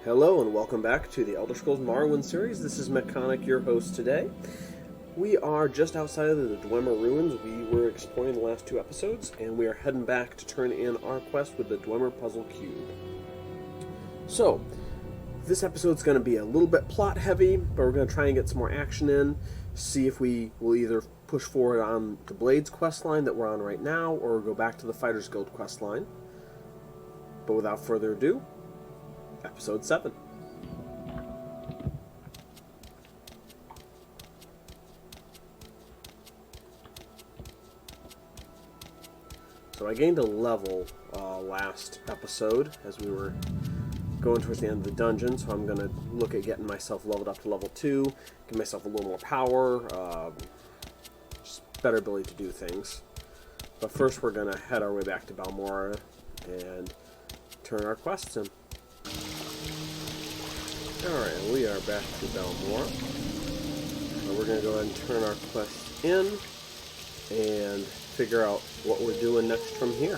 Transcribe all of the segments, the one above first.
Hello and welcome back to the Elder Scrolls Morrowind series. This is Mechanic, your host today. We are just outside of the Dwemer Ruins. We were exploring the last two episodes, and we are heading back to turn in our quest with the Dwemer Puzzle Cube. So, this episode's going to be a little bit plot heavy, but we're going to try and get some more action in, see if we will either push forward on the Blades quest line that we're on right now, or go back to the Fighters Guild quest line. But without further ado, Episode 7. So I gained a level last episode as we were going towards the end of the dungeon, so I'm going to look at getting myself leveled up to level 2, give myself a little more power, just better ability to do things. But first we're going to head our way back to Balmora and turn our quests in. Alright, we are back to Balmora. We're going to go ahead and turn our quest in and figure out what we're doing next from here.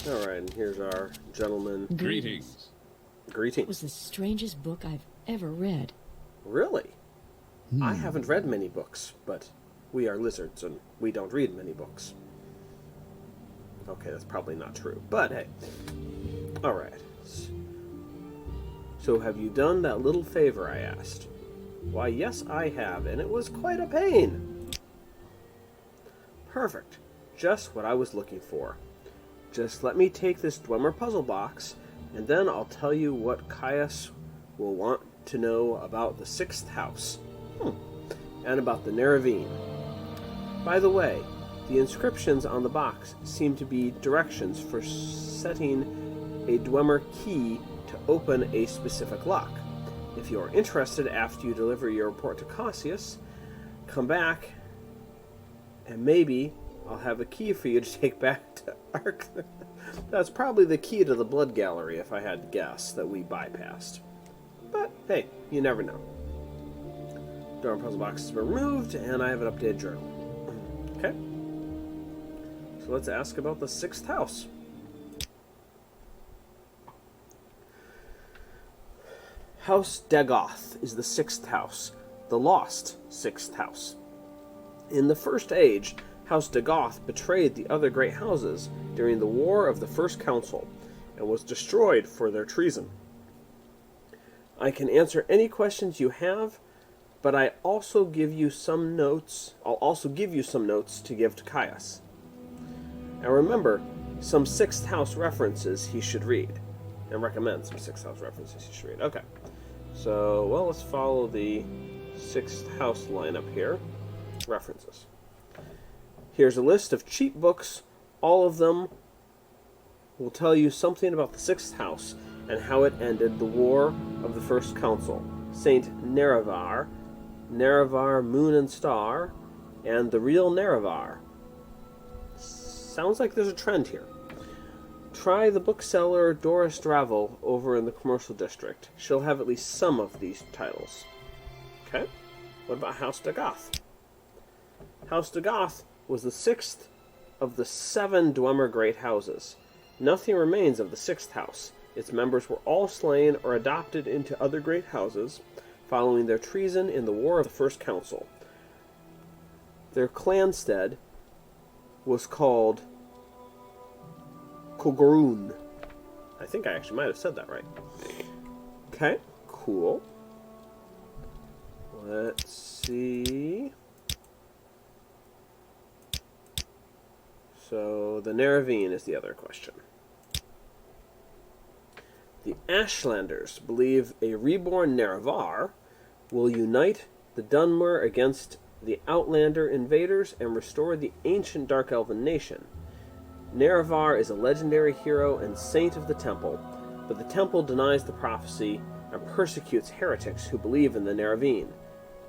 Alright, and here's our gentleman. Greetings. Greetings. It was the strangest book I've ever read. Really? I haven't read many books, but we are lizards and we don't read many books. Okay, that's probably not true, but hey. Alright. So have you done that little favor I asked? Why, yes, I have, and it was quite a pain. Perfect. Just what I was looking for. Just let me take this Dwemer puzzle box, and then I'll tell you what Caius will want to know about the 6th house. And about the Neravine. By the way, the inscriptions on the box seem to be directions for setting a Dwemer key to open a specific lock. If you are interested after you deliver your report to Cassius, come back and maybe I'll have a key for you to take back to Ark. That's probably the key to the Blood Gallery, if I had to guess, that we bypassed. But hey, you never know. Dwemer puzzle box has been removed, and I have an updated journal. Okay. So let's ask about the 6th house. House Dagoth is the 6th house, the lost 6th house. In the First Age, House Dagoth betrayed the other great houses during the War of the First Council, and was destroyed for their treason. I can answer any questions you have, but I'll also give you some notes to give to Caius. And remember, some 6th house references he should read. And recommend some 6th house references he should read. Okay. So, well, let's follow the 6th house lineup here. References. Here's a list of cheap books. All of them will tell you something about the 6th house and how it ended the War of the First Council, Saint Nerevar, Nerevar Moon and Star, and the real Nerevar. Sounds like there's a trend here. Try the bookseller Doris Dravel over in the commercial district. She'll have at least some of these titles. Okay. What about House Dagoth? House Dagoth was the 6th of the 7 Dwemer great houses. Nothing remains of the 6th house. Its members were all slain or adopted into other great houses following their treason in the War of the First Council. Their clanstead was called Kogorun. I think I actually might have said that right. Okay, cool. Let's see. So, the Neravine is the other question. The Ashlanders believe a reborn Nerevar will unite the Dunmer against the Outlander invaders and restore the ancient Dark Elven nation. Nerevar is a legendary hero and saint of the temple, but the temple denies the prophecy and persecutes heretics who believe in the Neravine.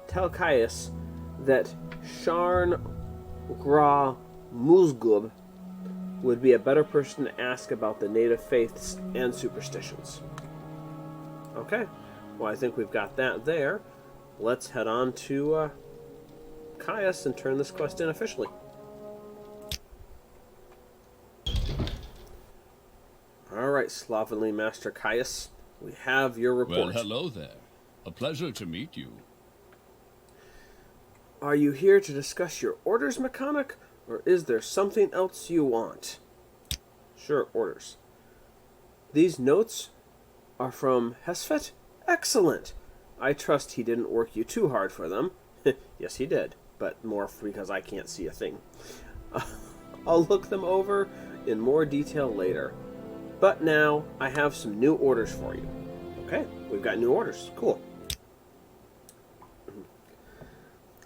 Tell Caius that Sharn Gra Muzgub would be a better person to ask about the native faiths and superstitions. Okay, well I think we've got that there. Let's head on to Caius and turn this quest in officially. Alright, right, slovenly Master Caius. We have your report. Well, hello there. A pleasure to meet you. Are you here to discuss your orders, mechanic, or is there something else you want? Sure, orders. These notes are from Hesfet? Excellent! I trust he didn't work you too hard for them. Yes, he did, but more because I can't see a thing. I'll look them over in more detail later. But now, I have some new orders for you. Okay, we've got new orders. Cool.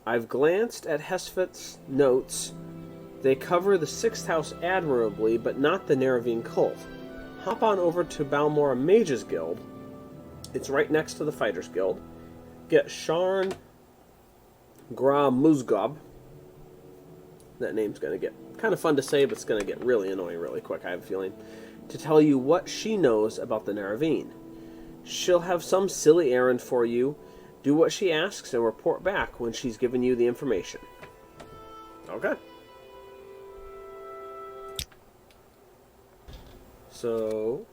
I've glanced at Hesfet's notes. They cover the 6th house admirably, but not the Neravine cult. Hop on over to Balmora Mage's Guild. It's right next to the Fighters Guild. Get Sharn Gra Muzgob. That name's going to get kind of fun to say, but it's going to get really annoying really quick, I have a feeling. To tell you what she knows about the Neravine. She'll have some silly errand for you. Do what she asks and report back when she's given you the information. Okay. So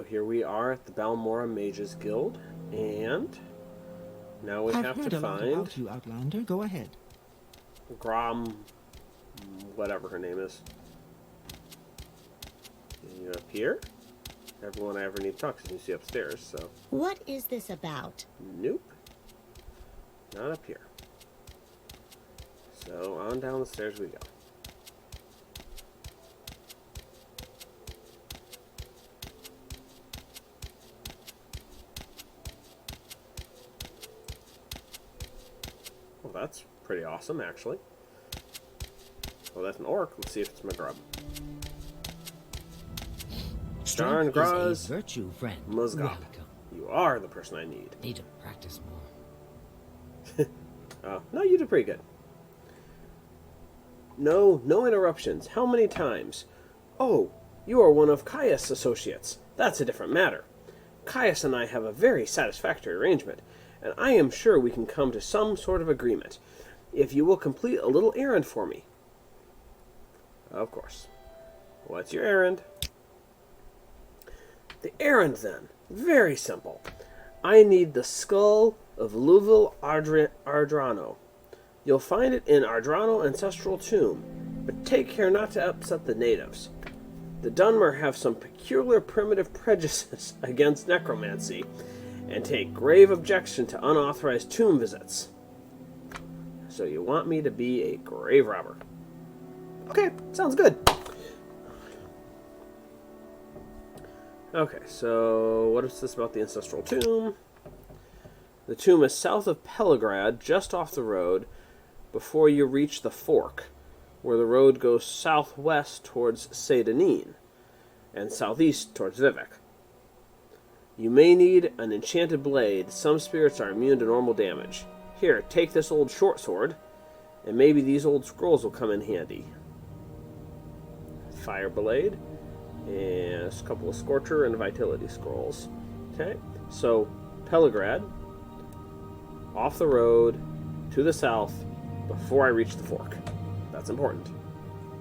here we are at the Balmora Mages Guild, and now we have to find about you, Outlander. Go ahead. Grom, whatever her name is. Is you up here? Everyone I ever need to talk to is upstairs, so... What is this about? Nope. Not up here. So, on down the stairs we go. Well, that's pretty awesome, actually. Well, that's an orc. Let's see if it's my grub. Sharn Strength is a virtue, friend. Muzgob. Welcome. You are the person I need. Need to practice more. No, you did pretty good. No interruptions. How many times? Oh, you are one of Caius' associates. That's a different matter. Caius and I have a very satisfactory arrangement, and I am sure we can come to some sort of agreement, if you will complete a little errand for me. Of course. What's your errand? The errand, then. Very simple. I need the skull of Luvil Ardrano. You'll find it in Ardrano Ancestral Tomb, but take care not to upset the natives. The Dunmer have some peculiar primitive prejudices against necromancy, and take grave objection to unauthorized tomb visits. So you want me to be a grave robber. Okay, sounds good. Okay, so what is this about the Ancestral Tomb? The tomb is south of Pelagrad, just off the road, before you reach the fork, where the road goes southwest towards Sedanin, and southeast towards Vivek. You may need an enchanted blade. Some spirits are immune to normal damage. Here, take this old short sword, and maybe these old scrolls will come in handy. Fire blade. And a couple of Scorcher and Vitality scrolls. Okay, so Pelagrad, off the road, to the south, before I reach the fork. That's important,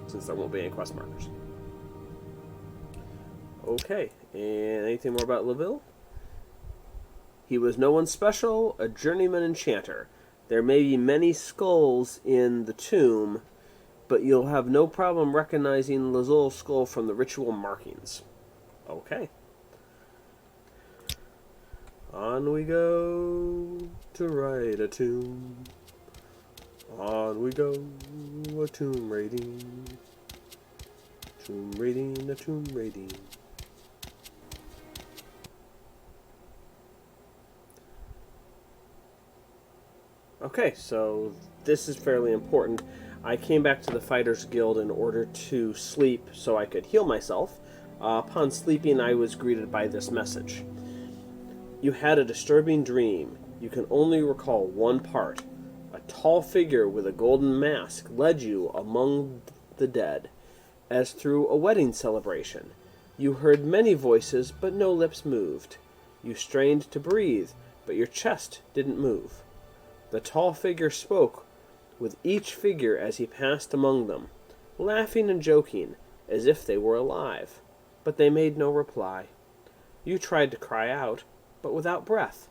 since there won't be any quest markers. Okay, and anything more about Luvil? He was no one special, a journeyman enchanter. There may be many skulls in the tomb, but you'll have no problem recognizing Lazul's skull from the ritual markings. Okay. On we go to raid a tomb. On we go, a tomb raiding. Tomb raiding, a tomb raiding. Okay, so this is fairly important. I came back to the Fighters Guild in order to sleep so I could heal myself. Upon sleeping, I was greeted by this message. You had a disturbing dream. You can only recall one part. A tall figure with a golden mask led you among the dead, as through a wedding celebration. You heard many voices, but no lips moved. You strained to breathe, but your chest didn't move. The tall figure spoke with each figure as he passed among them, laughing and joking, as if they were alive. but they made no reply. You tried to cry out, but without breath.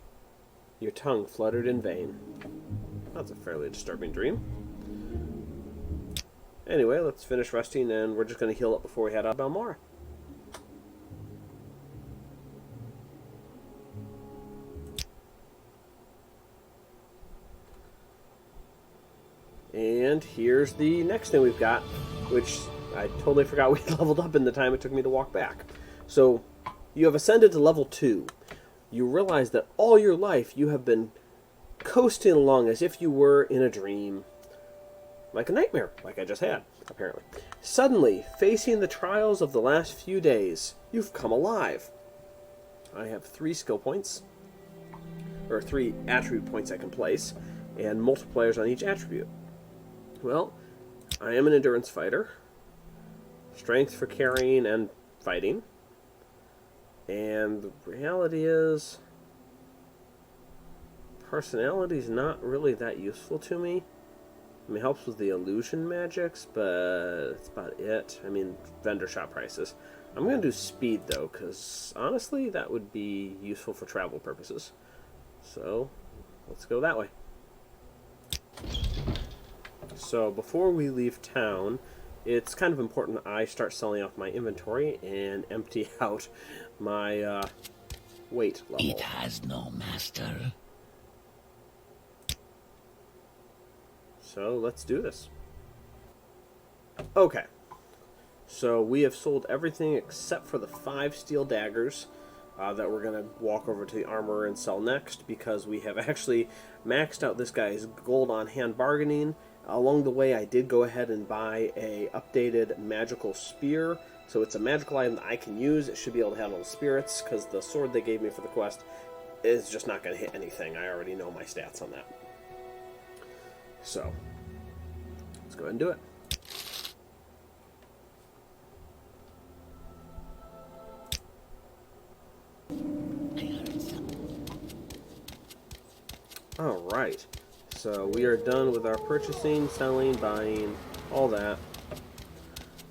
Your tongue fluttered in vain. That's a fairly disturbing dream. Anyway, let's finish resting, and we're just going to heal up before we head out of Balmora. And here's the next thing we've got, which I totally forgot we leveled up in the time it took me to walk back. So, you have ascended to level 2. You realize that all your life you have been coasting along as if you were in a dream. Like a nightmare, like I just had, apparently. Suddenly, facing the trials of the last few days, you've come alive. I have 3 skill points, or 3 attribute points I can place, and multipliers on each attribute. Well, I am an endurance fighter, strength for carrying and fighting, and the reality is, personality is not really that useful to me. I mean, it helps with the illusion magics, but that's about it. I mean, vendor shop prices. I'm going to do speed, though, because honestly, that would be useful for travel purposes. So, let's go that way. So, before we leave town, it's kind of important I start selling off my inventory and empty out my weight level. It has no master. So let's do this. Okay. So we have sold everything except for the 5 steel daggers that we're going to walk over to the armorer and sell next, because we have actually maxed out this guy's gold on hand bargaining. Along the way, I did go ahead and buy a updated magical spear. So it's a magical item that I can use. It should be able to handle the spirits, because the sword they gave me for the quest is just not going to hit anything. I already know my stats on that. So, let's go ahead and do it. Alright, so we are done with our purchasing, selling, buying, all that.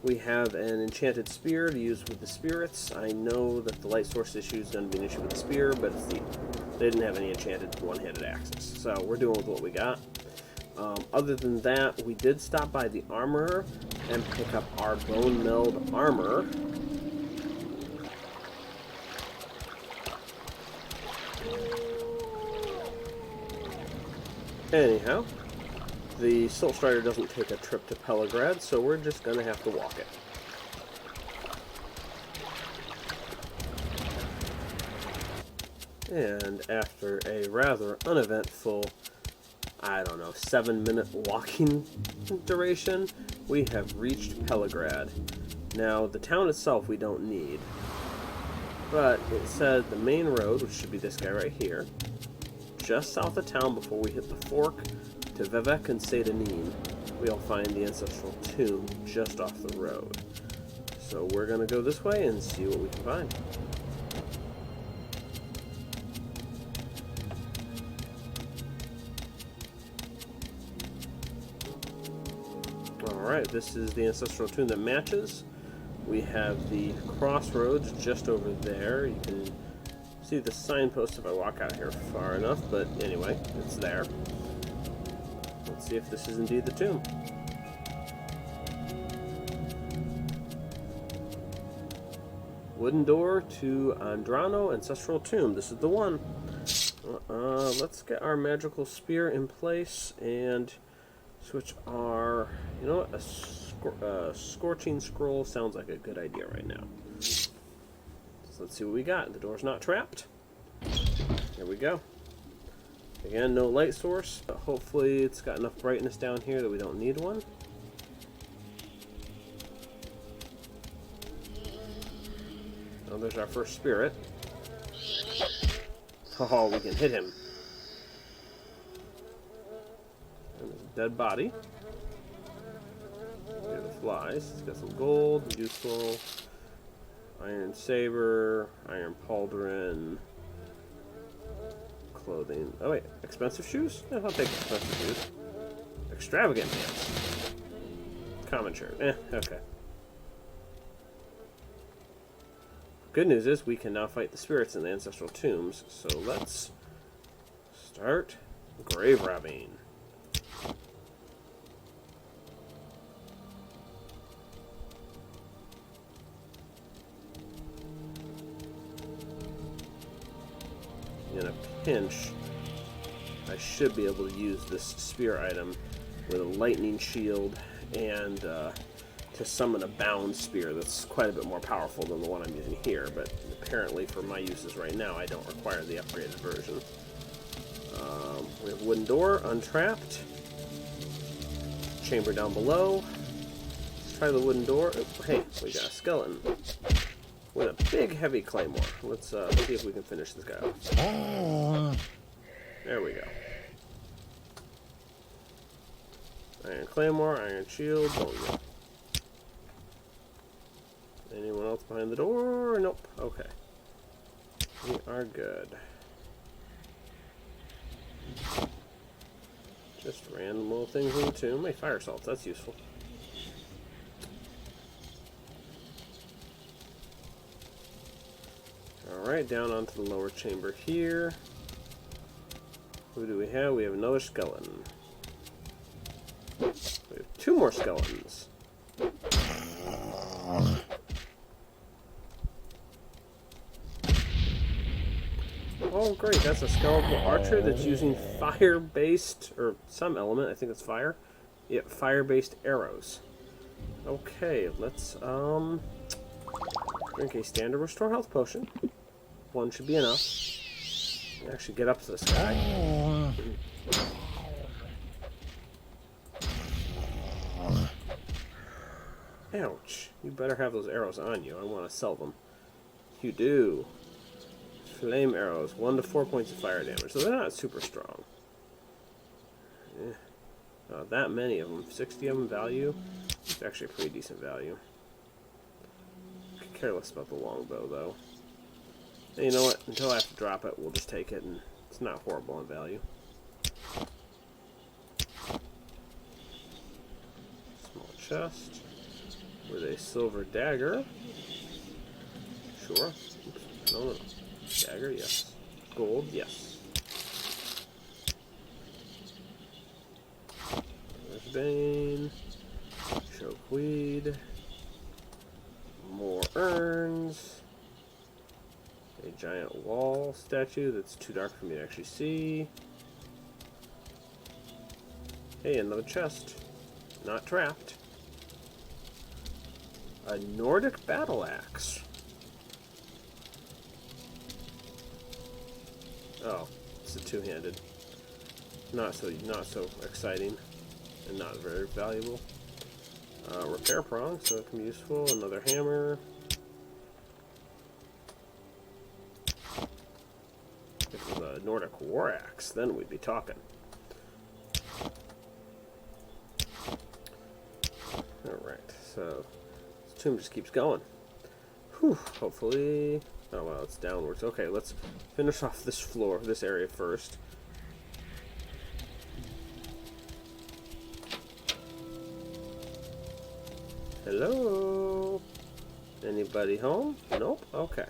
We have an enchanted spear to use with the spirits. I know that the light source issue is going to be an issue with the spear, but they didn't have any enchanted one-handed axes. So we're doing with what we got. Other than that, we did stop by the armorer and pick up our bone milled armor. Anyhow, the Silt Strider doesn't take a trip to Pelagrad, so we're just going to have to walk it. And after a rather uneventful, I don't know, 7-minute walking duration, we have reached Pelagrad. Now, the town itself we don't need, but it said the main road, which should be this guy right here, just south of town before we hit the fork to Vivek and Sedanin, we'll find the ancestral tomb just off the road. So we're going to go this way and see what we can find. Alright, this is the ancestral tomb that matches. We have the crossroads just over there. You can see the signpost if I walk out here far enough, but anyway, it's there. Let's see if this is indeed the tomb. Wooden door to Andrano Ancestral Tomb. This is the one. Let's get our magical spear in place and switch our... You know what? A scorching scroll sounds like a good idea right now. So let's see what we got. The door's not trapped. Here we go. Again, no light source, but hopefully it's got enough brightness down here that we don't need one. Oh, there's our first spirit. Oh, we can hit him. And there's a dead body. Here the flies. It's got some gold, useful. Iron saber, iron pauldron, clothing. Oh wait, expensive shoes? Yeah, I'll take expensive shoes. Extravagant pants. Common shirt. Okay. Good news is we can now fight the spirits in the ancestral tombs, so let's start grave robbing. In a pinch, I should be able to use this spear item with a lightning shield and to summon a bound spear that's quite a bit more powerful than the one I'm using here, but apparently for my uses right now I don't require the upgraded version. We have a wooden door, untrapped. Chamber down below. Let's try the wooden door. Oh, hey, we got a skeleton with a big heavy claymore. Let's see if we can finish this guy off. There we go. Iron claymore, iron shield, bone meal. Anyone else behind the door? Nope. Okay. We are good. Just random little things in the tomb. Hey, fire salts, that's useful. Alright, down onto the lower chamber here. Who do we have? We have another skeleton. We have 2 more skeletons. Oh, great. That's a skeletal archer that's using fire-based, or some element, I think it's fire. Yeah, fire-based arrows. Okay, let's, drink a standard restore health potion. 1 should be enough. Actually get up to this guy. Ouch. You better have those arrows on you. I want to sell them. You do. Flame arrows. 1 to 4 points of fire damage. So they're not super strong. That many of them. 60 of them value. It's actually a pretty decent value. Could care less about the longbow, though. And you know what? Until I have to drop it, we'll just take it, and it's not horrible in value. Small chest with a silver dagger. Sure. Oops. No. Dagger, yes. Gold, yes. There's Bane. Chokeweed. More urns. A giant wall statue that's too dark for me to actually see. Hey, another chest. Not trapped. A Nordic battle axe. Oh, it's a two-handed. Not so exciting, and not very valuable. Repair prong, so it can be useful. Another hammer. If it was a Nordic war axe, then we'd be talking. Alright, so this tomb just keeps going. Whew, hopefully... Oh, well, it's downwards. Okay, let's finish off this floor, this area first. Hello? Anybody home? Nope? Okay.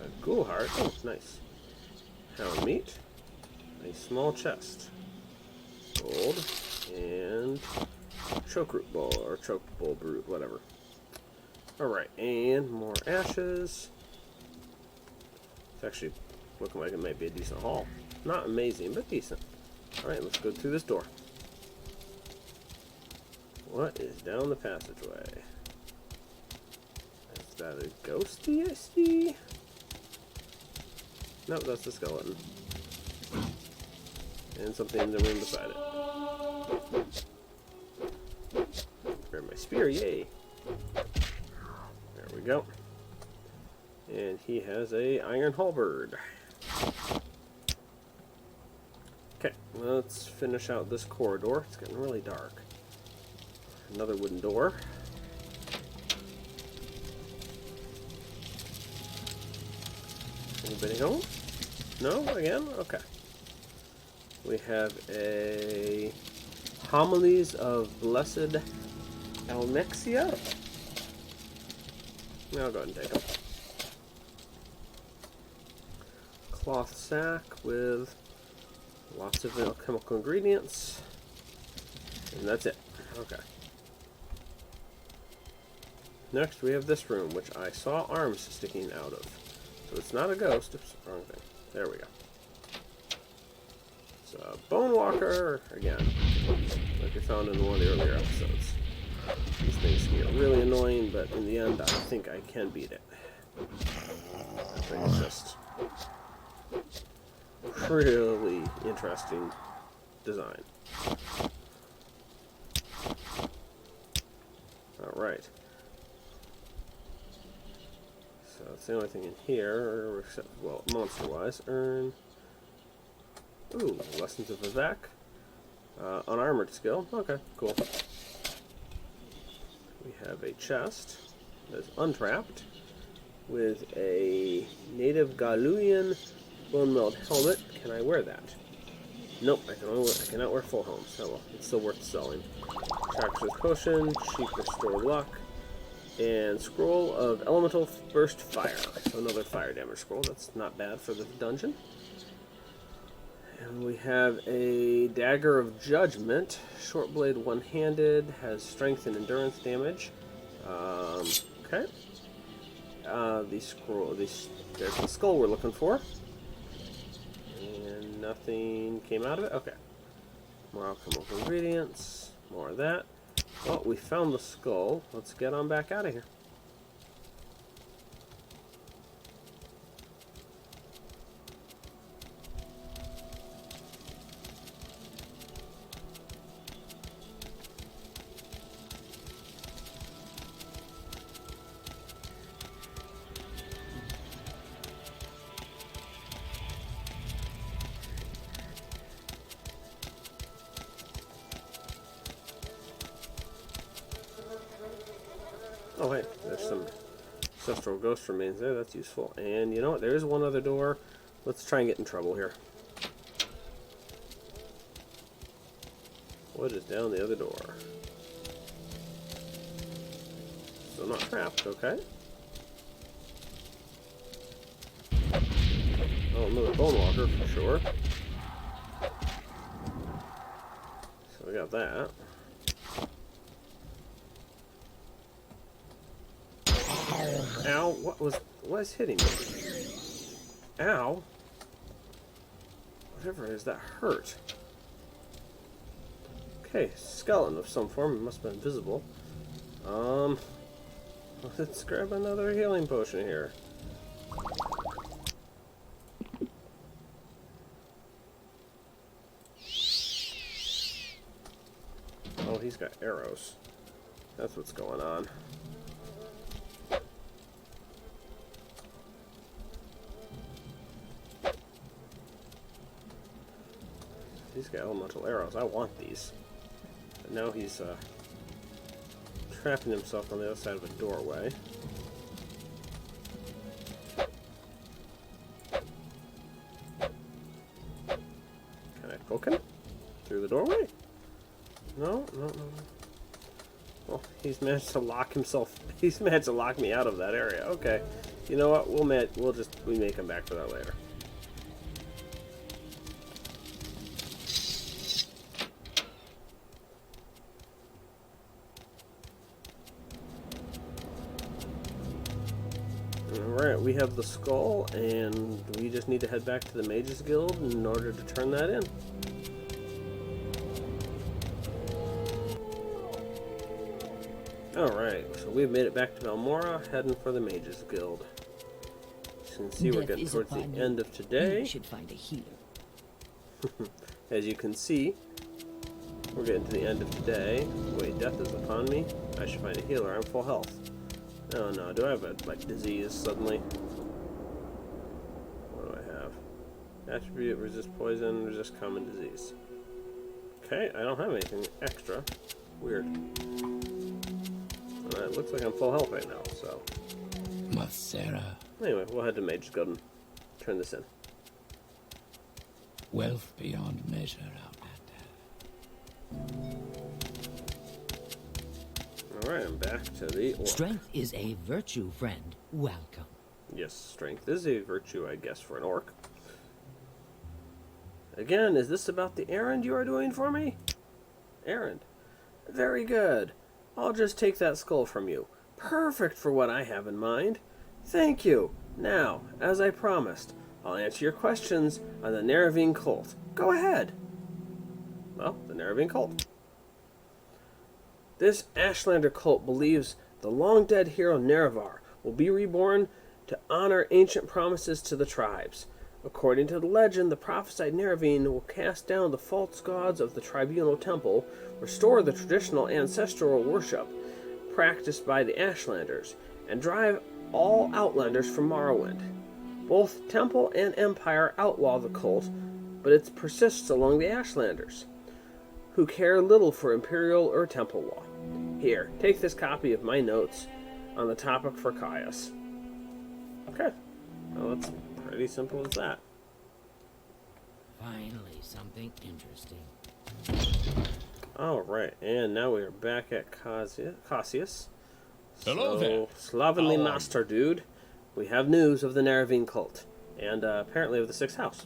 A ghoul heart. Oh, nice. Hound meat. A small chest. Gold. And... choke root bowl, or choke bowl root, whatever. Alright, and more ashes. It's actually looking like it might be a decent haul. Not amazing, but decent. Alright, let's go through this door. What is down the passageway? Is that a ghosty I see? Nope, that's the skeleton. And something in the room beside it. Grab my spear, yay! There we go. And he has a iron halberd. Okay, let's finish out this corridor. It's getting really dark. Another wooden door. Anybody home? No? Again? Okay. We have a Homilies of Blessed Almexia? I'll go ahead and take them. Cloth sack with lots of alchemical ingredients. And that's it. Okay. Next we have this room, which I saw arms sticking out of. So it's not a ghost. Oops, wrong thing. There we go. It's a bone walker, again, like we found in one of the earlier episodes. These things can get really annoying, but in the end I think I can beat it. I think it's just really interesting design. Alright. So that's the only thing in here, except, well, monster-wise. Earn... Ooh, Lessons of Vivek. Unarmored skill. Okay, cool. We have a chest that is untrapped with a native Galuian bone-milled helmet. Can I wear that? Nope, I cannot wear full helms. Oh well, it's still worth selling. Traxxas Potion, Cheap Restore Luck, and Scroll of Elemental Burst Fire. So another fire damage scroll. That's not bad for the dungeon. And we have a Dagger of Judgment. Short blade, one-handed, has strength and endurance damage. Okay. There's the skull we're looking for. And nothing came out of it? Okay. More alchemical ingredients. More of that. Well, we found the skull. Let's get on back out of here. Oh, hey, there's some ancestral ghost remains there. That's useful. And you know what? There is one other door. Let's try and get in trouble here. What is down the other door? Still not trapped, okay. Oh, another bone walker for sure. So we got that. Ow, what is hitting me? Ow. Whatever it is, that hurt. Okay, skeleton of some form. It must have been invisible. Let's grab another healing potion here. Oh, he's got arrows. That's what's going on. He's got elemental arrows. I want these. But now he's trapping himself on the other side of a doorway. Can I poke him? Through the doorway? No. Well, he's managed to lock himself. He's managed to lock me out of that area. Okay. You know what? We may come back for that later. Alright, we have the skull, and we just need to head back to the Mages Guild in order to turn that in. Alright, so we've made it back to Valmora, heading for the Mages Guild. As you can see, we're getting towards the end of today. You should find a healer. As you can see, we're getting to the end of today. Wait, death is upon me. I should find a healer. I'm full health. Oh no, do I have a disease suddenly? What do I have? Attribute, resist poison, resist common disease. Okay, I don't have anything extra. Weird. It looks like I'm full health right now, so. Masera, Anyway, we'll head to Mage's Guild and turn this in. wealth beyond measure, Outlander. Alright, I'm back to the orc. Strength is a virtue, friend. Welcome. Yes, strength is a virtue, I guess, for an orc. Again, is this about the errand you are doing for me? Errand. Very good. I'll just take that skull from you. Perfect for what I have in mind. Thank you. Now, as I promised, I'll answer your questions on the Neravine cult. Go ahead. Well, the Neravine cult. This Ashlander cult believes the long-dead hero Nerevar will be reborn to honor ancient promises to the tribes. According to the legend, the prophesied Neravine will cast down the false gods of the Tribunal Temple, restore the traditional ancestral worship practiced by the Ashlanders, and drive all Outlanders from Morrowind. Both Temple and Empire outlaw the cult, but it persists among the Ashlanders, who care little for Imperial or Temple law. Here, take this copy of my notes on the topic for Caius. Okay. Well, that's pretty simple as that. Finally, something interesting. Alright, and now we are back at Cassius. Hello there. Slovenly How are master dude, we have news of the Neravine cult, and apparently of the Sixth House.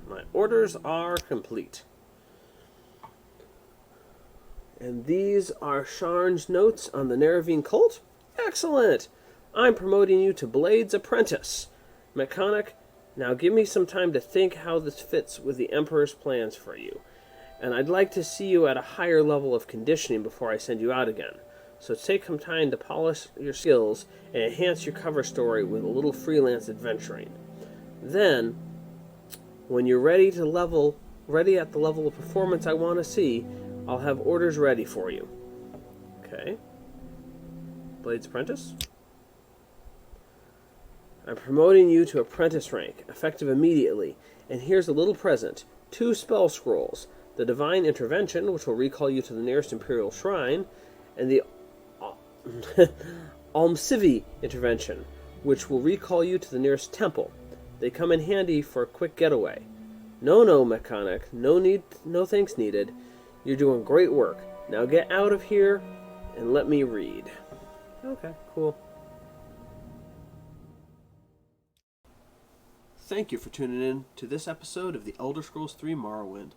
My orders are complete. And these are Sharn's notes on the Neravine cult? Excellent! I'm promoting you to Blade's apprentice. Mechanic, now give me some time to think how this fits with the Emperor's plans for you. And I'd like to see you at a higher level of conditioning before I send you out again. So take some time to polish your skills and enhance your cover story with a little freelance adventuring. Then, when you're ready at the level of performance I want to see, I'll have orders ready for you. Okay. Blade's apprentice. I'm promoting you to apprentice rank, effective immediately. And here's a little present. 2 spell scrolls. The Divine Intervention, which will recall you to the nearest Imperial Shrine, and the Almcivi Intervention, which will recall you to the nearest temple. They come in handy for a quick getaway. No, mechanic. No thanks needed. You're doing great work. Now get out of here and let me read. Okay, cool. Thank you for tuning in to this episode of The Elder Scrolls 3 Morrowind.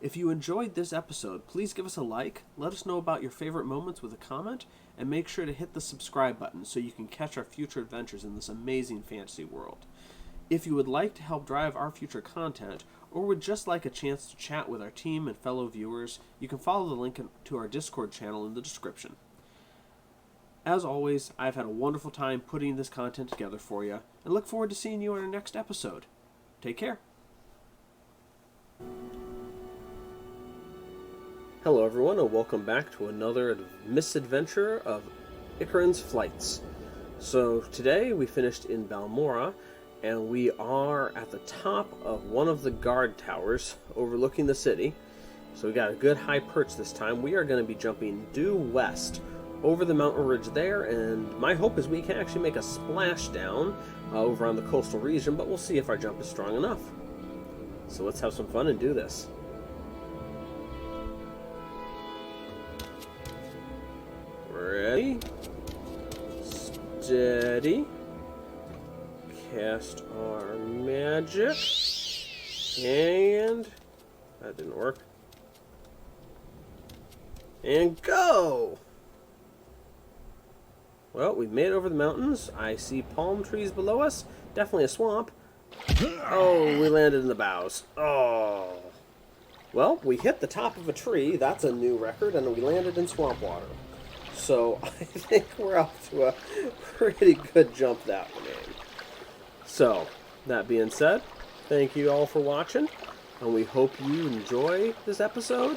If you enjoyed this episode, please give us a like, let us know about your favorite moments with a comment, and make sure to hit the subscribe button so you can catch our future adventures in this amazing fantasy world. If you would like to help drive our future content, or would just like a chance to chat with our team and fellow viewers, you can follow the link to our Discord channel in the description. As always, I've had a wonderful time putting this content together for you, and look forward to seeing you on our next episode. Take care. Hello everyone, and welcome back to another misadventure of Icaron's Flights. So today we finished in Balmora, and we are at the top of one of the guard towers overlooking the city. So we got a good high perch this time. We are going to be jumping due west over the mountain ridge there, and my hope is we can actually make a splashdown over on the coastal region, but we'll see if our jump is strong enough. So let's have some fun and do this. Ready, steady, cast our magic, and that didn't work, and go! Well, we've made it over the mountains. I see palm trees below us, definitely a swamp. Oh, we landed in the boughs. Oh. Well, we hit the top of a tree, that's a new record, and we landed in swamp water. So I think we're off to a pretty good jump that game. So, that being said, thank you all for watching, and we hope you enjoy this episode,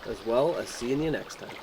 as well as seeing you next time.